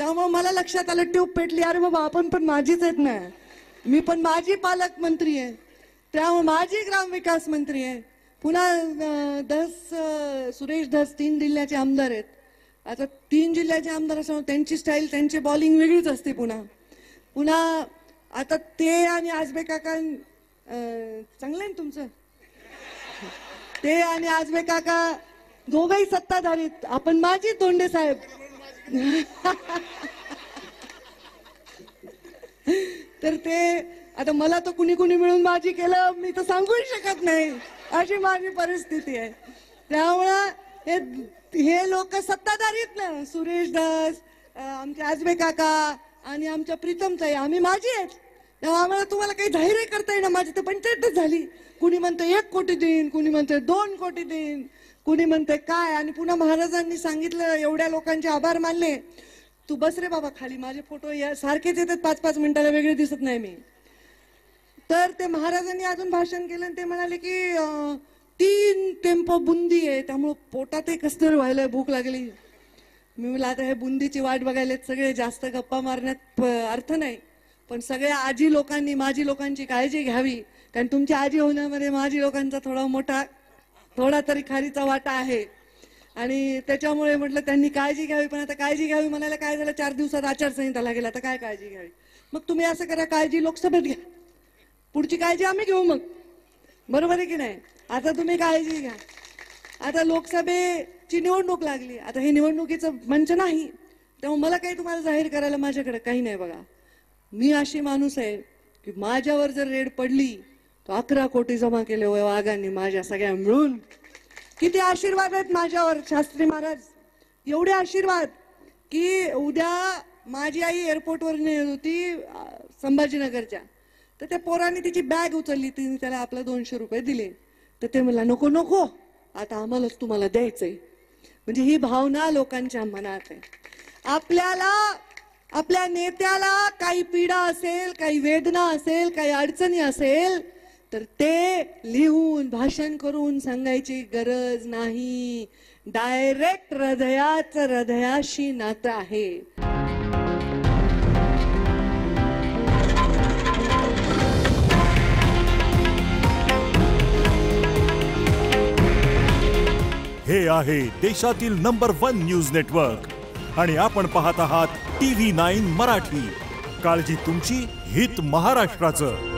त्यामुळे मला लक्षात आलं, ट्यूब पेटली, अरे बाबा आपण पण माझीच आहेत ना, मी पण माजी पालकमंत्री आहे, त्यामुळे माझी ग्रामविकास मंत्री आहे. पुन्हा सुरेश धस 3 जिल्ह्याचे आमदार आहेत. आता 3 जिल्ह्याचे आमदार असं त्यांची स्टाईल, त्यांची बॉलिंग वेगळीच असते. पुन्हा आता ते आणि आजबे काका, चांगलं आहे ना तुमचं, ते आणि आजबे काका दोघंही सत्ताधारीत, आपण माझी धोंडे साहेब. तर ते आता मला तर कुणी कुणी मिळून माझी केलं, मी तर सांगूही शकत नाही, अशी माझी परिस्थिती आहे. त्यामुळं हे लोक सत्ताधारीत ना, सुरेश दास, आमचे आजबे काका आणि आमच्या प्रीतमताई, आम्ही माझी आहेत. तेव्हा आम्हाला तुम्हाला काही धैर्य करता येईना. माझी तर पंचायतच झाली. कुणी म्हणतं 1 कोटी देईन, कुणी म्हणतं 2 कोटी देईन, कुणी म्हणते काय. आणि पुन्हा महाराजांनी सांगितलं, एवढ्या लोकांचे आभार मानले. तू बस रे बाबा खाली, माझे फोटो सारखेच येतात 5-5 मिनिटाला, वेगळे दिसत नाही मी. तर ते महाराजांनी अजून भाषण केलं आणि ते म्हणाले की 3 टेम्पो बुंदी आहे, त्यामुळं पोटातही कसं व्हायला, भूक लागली. मी म्हटलं आता हे बुंदीची वाट बघायला सगळे, जास्त गप्पा मारण्यात अर्थ नाही. पण सगळ्या आजी लोकांनी, माझी लोकांची काळजी घ्यावी, कारण तुमची आजी होण्यामध्ये माझी लोकांचा थोडा तरी खारीचा वाटा आहे. आणि त्याच्यामुळे म्हटलं त्यांनी काळजी घ्यावी. पण आता काळजी घ्यावी म्हणायला काय झालं, 4 दिवसात आचारसंहिता लागेल, आता काय काळजी घ्यावी. मग तुम्ही असं करा, काळजी लोकसभेत घ्या, पुढची काळजी आम्ही घेऊ मग, बरोबर आहे की नाही. आता तुम्ही काळजी घ्या. आता लोकसभेची निवडणूक लागली, आता हे निवडणुकीचं मंच नाही, तेव्हा मला काही तुम्हाला जाहीर करायला माझ्याकडे काही नाही. बघा, मी अशी माणूस आहे की माझ्यावर जर रेड पडली तर 11 कोटी जमा केले वाघांनी माझ्या सगळ्या मिळून. किती आशीर्वाद आहेत माझ्यावर शास्त्री महाराज, एवढे आशीर्वाद की उद्या माझी आई एअरपोर्टवर नेत होती संभाजीनगरच्या, तर त्या पोराने तिची बॅग उचलली, तिने त्याला आपला 200 रुपये दिले. तर ते म्हणला नको नको, आता आम्हालाच तुम्हाला द्यायचंय. म्हणजे ही भावना लोकांच्या मनात आहे. आपल्याला, आपल्या नेत्याला काही पीडा असेल, काही वेदना असेल, काही अडचणी असेल, तर ते लिहून भाषण करून सांगायची गरज नाही. डायरेक्ट हृदयाचं हृदयाशी नातं आहे. हे आहे देशातील नंबर 1 न्यूज नेटवर्क आणि आपण पाहत आहात TV9 मराठी. काळजी तुमची, हित महाराष्ट्राचं.